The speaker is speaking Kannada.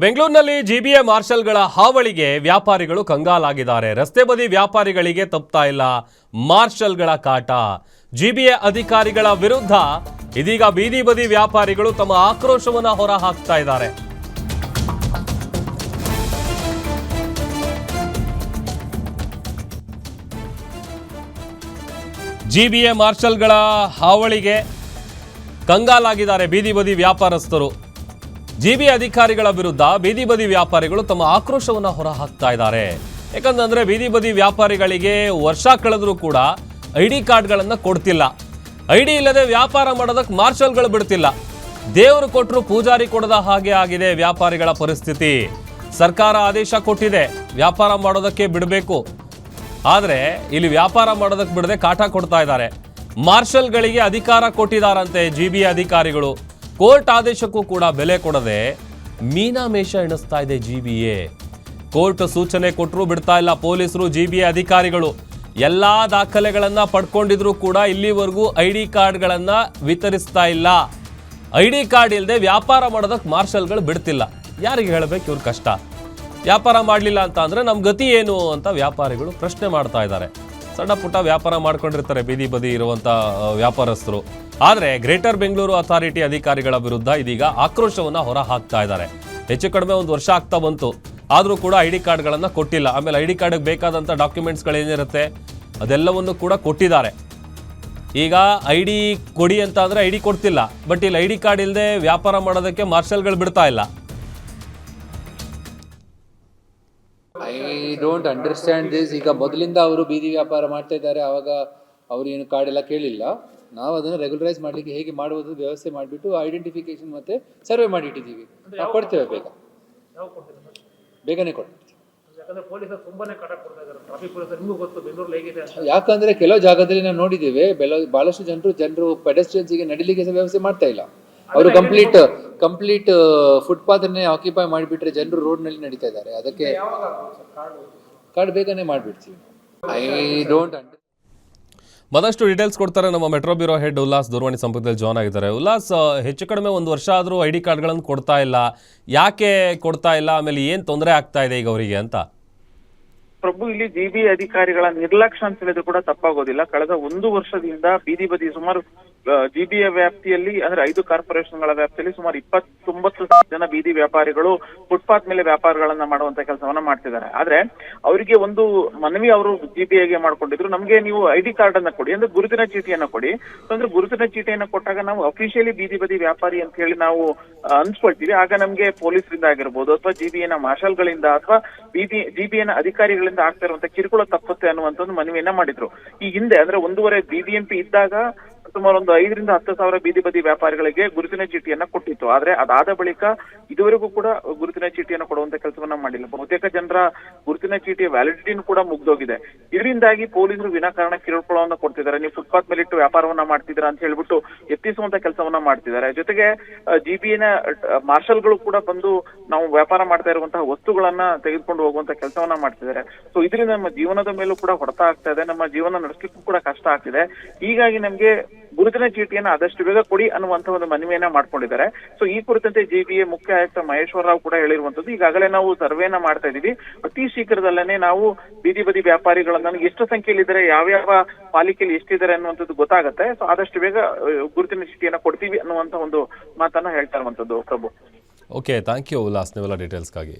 ಬೆಂಗಳೂರಿನಲ್ಲಿ ಜಿಬಿಎ ಮಾರ್ಷಲ್ಗಳ ಹಾವಳಿಗೆ ವ್ಯಾಪಾರಿಗಳು ಕಂಗಾಲಾಗಿದ್ದಾರೆ. ರಸ್ತೆ ಬದಿ ವ್ಯಾಪಾರಿಗಳಿಗೆ ತಪ್ತಾ ಇಲ್ಲ ಮಾರ್ಷಲ್ಗಳ ಕಾಟ. ಜಿಬಿಎ ಅಧಿಕಾರಿಗಳ ವಿರುದ್ಧ ಇದೀಗ ಬೀದಿ ಬದಿ ವ್ಯಾಪಾರಿಗಳು ತಮ್ಮ ಆಕ್ರೋಶವನ್ನ ಹೊರಹಾಕ್ತಾ ಇದ್ದಾರೆ. ಜಿಬಿಎ ಮಾರ್ಷಲ್ಗಳ ಹಾವಳಿಗೆ ಕಂಗಾಲಾಗಿದ್ದಾರೆ ಬೀದಿ ಬದಿ ವ್ಯಾಪಾರಸ್ಥರು. ಜಿಬಿಎ ಅಧಿಕಾರಿಗಳ ವಿರುದ್ಧ ಬೀದಿ ಬದಿ ವ್ಯಾಪಾರಿಗಳು ತಮ್ಮ ಆಕ್ರೋಶವನ್ನು ಹೊರಹಾಕ್ತಾ ಇದ್ದಾರೆ. ಯಾಕಂತಂದ್ರೆ ಬೀದಿ ಬದಿ ವ್ಯಾಪಾರಿಗಳಿಗೆ ವರ್ಷ ಕಳೆದರೂ ಕೂಡ ಐಡಿ ಕಾರ್ಡ್ಗಳನ್ನು ಕೊಡ್ತಿಲ್ಲ. ಐಡಿ ಇಲ್ಲದೆ ವ್ಯಾಪಾರ ಮಾಡೋದಕ್ಕೆ ಮಾರ್ಷಲ್ಗಳು ಬಿಡ್ತಿಲ್ಲ. ದೇವರು ಕೊಟ್ಟರು ಪೂಜಾರಿ ಕೊಡದ ಹಾಗೆ ಆಗಿದೆ ವ್ಯಾಪಾರಿಗಳ ಪರಿಸ್ಥಿತಿ. ಸರ್ಕಾರ ಆದೇಶ ಕೊಟ್ಟಿದೆ ವ್ಯಾಪಾರ ಮಾಡೋದಕ್ಕೆ ಬಿಡಬೇಕು, ಆದರೆ ಇಲ್ಲಿ ವ್ಯಾಪಾರ ಮಾಡೋದಕ್ಕೆ ಬಿಡದೆ ಕಾಟ ಕೊಡ್ತಾ ಇದ್ದಾರೆ. ಮಾರ್ಷಲ್ಗಳಿಗೆ ಅಧಿಕಾರ ಕೊಟ್ಟಿದ್ದಾರಂತೆ ಜಿಬಿಎ ಅಧಿಕಾರಿಗಳು. ಕೋರ್ಟ್ ಆದೇಶಕ್ಕೂ ಕೂಡ ಬೆಲೆ ಕೊಡದೆ ಮೀನಾಮೇಷ ಎಣಿಸ್ತಾ ಇದೆ ಜಿಬಿಎ. ಕೋರ್ಟ್ ಸೂಚನೆ ಕೊಟ್ಟರೂ ಬಿಡ್ತಾ ಇಲ್ಲ ಪೊಲೀಸರು, ಜಿಬಿಎ ಅಧಿಕಾರಿಗಳು. ಎಲ್ಲಾ ದಾಖಲೆಗಳನ್ನ ಪಡ್ಕೊಂಡಿದ್ರು ಕೂಡ ಇಲ್ಲಿವರೆಗೂ ಐಡಿ ಕಾರ್ಡ್ಗಳನ್ನ ವಿತರಿಸ್ತಾ ಇಲ್ಲ. ಐಡಿ ಕಾರ್ಡ್ ಇಲ್ಲದೆ ವ್ಯಾಪಾರ ಮಾಡೋದಕ್ಕೆ ಮಾರ್ಷಲ್ಗಳು ಬಿಡ್ತಿಲ್ಲ. ಯಾರಿಗೆ ಹೇಳಬೇಕು ಇವ್ರ ಕಷ್ಟ? ವ್ಯಾಪಾರ ಮಾಡಲಿಲ್ಲ ಅಂತ ಅಂದ್ರೆ ನಮ್ಮ ಗತಿ ಏನು ಅಂತ ವ್ಯಾಪಾರಿಗಳು ಪ್ರಶ್ನೆ ಮಾಡ್ತಾ ಇದ್ದಾರೆ. ಸಣ್ಣ ಪುಟ್ಟ ವ್ಯಾಪಾರ ಮಾಡ್ಕೊಂಡಿರ್ತಾರೆ ಬೀದಿ ಬದಿ ಇರುವಂಥ ವ್ಯಾಪಾರಸ್ಥರು. ಆದರೆ ಗ್ರೇಟರ್ ಬೆಂಗಳೂರು ಅಥಾರಿಟಿ ಅಧಿಕಾರಿಗಳ ವಿರುದ್ಧ ಇದೀಗ ಆಕ್ರೋಶವನ್ನು ಹೊರ ಹಾಕ್ತಾ ಇದ್ದಾರೆ. ಹೆಚ್ಚು ಕಡಿಮೆ ಒಂದು ವರ್ಷ ಆಗ್ತಾ ಬಂತು, ಆದರೂ ಕೂಡ ಐಡಿ ಕಾರ್ಡ್ಗಳನ್ನು ಕೊಟ್ಟಿಲ್ಲ. ಆಮೇಲೆ ಐಡಿ ಕಾರ್ಡ್ಗೆ ಬೇಕಾದಂಥ ಡಾಕ್ಯುಮೆಂಟ್ಸ್ಗಳೇನಿರುತ್ತೆ ಅದೆಲ್ಲವನ್ನು ಕೂಡ ಕೊಟ್ಟಿದ್ದಾರೆ. ಈಗ ಐಡಿ ಕೊಡಿ ಅಂತ ಅಂದರೆ ಐಡಿ ಕೊಡ್ತಿಲ್ಲ, ಬಟ್ ಇಲ್ಲಿ ಐಡಿ ಕಾರ್ಡ್ ಇಲ್ಲದೆ ವ್ಯಾಪಾರ ಮಾಡೋದಕ್ಕೆ ಮಾರ್ಷಲ್ಗಳು ಬಿಡ್ತಾ ಇಲ್ಲ. I don't understand this. ಈಗ ಮೊದಲಿಂದ ಅವರು ಬೀದಿ ವ್ಯಾಪಾರ ಮಾಡ್ತಾ ಇದ್ದಾರೆ, ಆವಾಗ ಅವರು ಏನು ಕಾರ್ಡ್ ಎಲ್ಲ ಕೇಳಿಲ್ಲ. ನಾವು ಅದನ್ನು ರೆಗ್ಯುಲರೈಸ್ ಮಾಡಲಿಕ್ಕೆ ಹೇಗೆ ಮಾಡುವುದು ವ್ಯವಸ್ಥೆ ಮಾಡಿಬಿಟ್ಟು ಐಡೆಂಟಿಫಿಕೇಶನ್ ಮತ್ತು ಸರ್ವೆ ಮಾಡಿಟ್ಟಿದ್ದೀವಿ. ನಾವು ಕೊಡ್ತೇವೆ, ಬೇಗನೆ ಕೊಡ್ತೀವಿ. ಯಾಕಂದರೆ ಕೆಲವು ಜಾಗದಲ್ಲಿ ನಾವು ನೋಡಿದ್ದೇವೆ, ಭಾಳಷ್ಟು ಜನರು ಪೆಡೆಸ್ಟ್ರಿಯನ್ಸಿಗೆ ನಡಿಲಿಕ್ಕೆ ಸಹ ವ್ಯವಸ್ಥೆ ಮಾಡ್ತಾ ಇಲ್ಲ. ಅವರು ಕಂಪ್ಲೀಟ್ ಫುಟ್ಪಾತ್ ಅನ್ನೇ ಆಕ್ಯುಪೈ ಮಾಡಿಬಿಟ್ರೆ ಜನರು ರೋಡ್ನಲ್ಲಿ ನಡೀತಾ ಇದ್ದಾರೆ. ಅದಕ್ಕೆ ಕಾರ್ಡ್ ಬೇಗನೆ ಮಾಡಿಬಿಡ್ತೀವಿ. I don't under. ಮತ್ತಷ್ಟು ಡೀಟೇಲ್ಸ್ ಕೊಡ್ತಾರೆ ನಮ್ಮ ಮೆಟ್ರೋ ಬ್ಯೂರೋ ಹೆಡ್ ಉಲ್ಲಾಸ್ ದೂರವಾಣಿ ಸಂಪರ್ಕದಲ್ಲಿ ಜಾಯ್ನ್ ಆಗಿದ್ದಾರೆ. ಉಲ್ಲಾಸ್, ಹೆಚ್ಚು ಕಡಿಮೆ ಒಂದು ವರ್ಷ ಆದರೂ ಐಡಿ ಕಾರ್ಡ್ಗಳನ್ನು ಕೊಡ್ತಾ ಇಲ್ಲ, ಯಾಕೆ ಕೊಡ್ತಾ ಇಲ್ಲ? ಆಮೇಲೆ ಏನು ತೊಂದರೆ ಆಗ್ತಾ ಇದೆ ಈಗ ಅವರಿಗೆ ಅಂತ? ಪ್ರಭು, ಇಲ್ಲಿ ಜಿಬಿಎ ಅಧಿಕಾರಿಗಳ ನಿರ್ಲಕ್ಷ್ಯ ಅಂತ ಹೇಳಿದ್ರು ಕೂಡ ತಪ್ಪಾಗೋದಿಲ್ಲ. ಕಳೆದ ಒಂದು ವರ್ಷದಿಂದ ಬೀದಿ ಬದಿ ಸುಮಾರು ಜಿಬಿಎ ವ್ಯಾಪ್ತಿಯಲ್ಲಿ ಅಂದ್ರೆ 5 ಕಾರ್ಪೊರೇಷನ್ಗಳ ವ್ಯಾಪ್ತಿಯಲ್ಲಿ ಸುಮಾರು 29 ಜನ ಬೀದಿ ವ್ಯಾಪಾರಿಗಳು ಫುಟ್ಪಾತ್ ಮೇಲೆ ವ್ಯಾಪಾರಗಳನ್ನ ಮಾಡುವಂತ ಕೆಲಸವನ್ನ ಮಾಡ್ತಿದ್ದಾರೆ. ಆದ್ರೆ ಅವರಿಗೆ ಒಂದು ಮನವಿ ಅವರು ಜಿಬಿಎಗೆ ಮಾಡ್ಕೊಂಡಿದ್ರು, ನಮ್ಗೆ ನೀವು ಐಡಿ ಕಾರ್ಡ್ ಅನ್ನ ಕೊಡಿ, ಅಂದ್ರೆ ಗುರುತಿನ ಚೀಟಿಯನ್ನ ಕೊಡಿ. ಅಂದ್ರೆ ಗುರುತಿನ ಚೀಟಿಯನ್ನ ಕೊಟ್ಟಾಗ ನಾವು ಅಫಿಷಿಯಲಿ ಬೀದಿ ಬದಿ ವ್ಯಾಪಾರಿ ಅಂತ ಹೇಳಿ ನಾವು ಅನ್ಸ್ಕೊಳ್ತೀವಿ. ಆಗ ನಮ್ಗೆ ಪೊಲೀಸರಿಂದ ಆಗಿರ್ಬೋದು ಅಥವಾ ಜಿಬಿಎನ ಮಾರ್ಷಲ್ಗಳಿಂದ ಅಥವಾ ಜಿಬಿಎನ ಅಧಿಕಾರಿಗಳಿಂದ ಆಗ್ತಾ ಇರುವಂತ ಕಿರುಕುಳ ತಪ್ಪುತ್ತೆ ಅನ್ನುವಂತ ಒಂದು ಮನವಿಯನ್ನ ಮಾಡಿದ್ರು. ಈ ಹಿಂದೆ ಅಂದ್ರೆ 1.5 ಬಿಬಿಎಂಪಿ ಇದ್ದಾಗ ಸುಮಾರು ಒಂದು 5,000 ರಿಂದ 10,000 ಬೀದಿ ಬದಿ ವ್ಯಾಪಾರಿಗಳಿಗೆ ಗುರುತಿನ ಚೀಟಿಯನ್ನ ಕೊಟ್ಟಿತ್ತು. ಆದ್ರೆ ಅದಾದ ಬಳಿಕ ಇದುವರೆಗೂ ಕೂಡ ಗುರುತಿನ ಚೀಟಿಯನ್ನು ಕೊಡುವಂತ ಕೆಲಸವನ್ನ ಮಾಡಿಲ್ಲ. ಬಹುತೇಕ ಜನರ ಗುರುತಿನ ಚೀಟಿಯ ವ್ಯಾಲಿಡಿಟಿನೂ ಕೂಡ ಮುಗ್ದೋಗಿದೆ. ಇದರಿಂದಾಗಿ ಪೊಲೀಸರು ವಿನಾಕಾರಣ ಕಿರುಕುಳವನ್ನ ಕೊಡ್ತಿದ್ದಾರೆ. ನೀವು ಫುಟ್ಪಾತ್ ಮೇಲೆ ಇಟ್ಟು ವ್ಯಾಪಾರವನ್ನ ಮಾಡ್ತಿದ್ದೀರಾ ಅಂತ ಹೇಳ್ಬಿಟ್ಟು ಎತ್ತಿಸುವಂತ ಕೆಲಸವನ್ನ ಮಾಡ್ತಿದ್ದಾರೆ. ಜೊತೆಗೆ ಜಿಬಿಎನ ಮಾರ್ಷಲ್ಗಳು ಕೂಡ ಬಂದು ನಾವು ವ್ಯಾಪಾರ ಮಾಡ್ತಾ ಇರುವಂತಹ ವಸ್ತುಗಳನ್ನ ತೆಗೆದುಕೊಂಡು ಹೋಗುವಂತ ಕೆಲಸವನ್ನ ಮಾಡ್ತಿದ್ದಾರೆ. ಸೊ ಇದರಿಂದ ನಮ್ಮ ಜೀವನದ ಮೇಲೂ ಕೂಡ ಹೊಡೆತ ಆಗ್ತಾ ಇದೆ, ನಮ್ಮ ಜೀವನ ನಡೆಸಲಿಕ್ಕೂ ಕೂಡ ಕಷ್ಟ ಆಗ್ತಿದೆ. ಹೀಗಾಗಿ ನಮ್ಗೆ ಗುರುತಿನ ಚೀಟಿಯನ್ನು ಆದಷ್ಟು ಬೇಗ ಕೊಡಿ ಅನ್ನುವಂತ ಒಂದು ಮನವಿಯನ್ನ ಮಾಡ್ಕೊಂಡಿದ್ದಾರೆ. ಸೊ ಈ ಕುರಿತಂತೆ ಜಿಬಿಎ ಮುಖ್ಯ ಆಯುಕ್ತ ಮಹೇಶ್ವರ ರಾವ್ ಕೂಡ ಹೇಳಿರುವಂತದ್ದು, ಈಗಾಗಲೇ ನಾವು ಸರ್ವೆಯನ್ನ ಮಾಡ್ತಾ ಇದೀವಿ, ಅತಿ ಶೀಘ್ರದಲ್ಲೇ ನಾವು ಬೀದಿ ಬದಿ ವ್ಯಾಪಾರಿಗಳನ್ನ ಎಷ್ಟು ಸಂಖ್ಯೆಯಲ್ಲಿದ್ದಾರೆ, ಯಾವ್ಯಾವ ಪಾಲಿಕೆಯಲ್ಲಿ ಎಷ್ಟಿದ್ದಾರೆ ಅನ್ನುವಂಥದ್ದು ಗೊತ್ತಾಗುತ್ತೆ. ಸೊ ಆದಷ್ಟು ಬೇಗ ಗುರುತಿನ ಚೀಟಿಯನ್ನ ಕೊಡ್ತೀವಿ ಅನ್ನುವಂತ ಒಂದು ಮಾತನ್ನ ಹೇಳ್ತಾ ಇರುವಂತದ್ದು. ಪ್ರಭು, ಓಕೆ, ಥ್ಯಾಂಕ್ ಯು ಉಲ್ಲಾಸ್ ನೀವೆಲ್ಲ ಡೀಟೇಲ್ಸ್ಗಾಗಿ.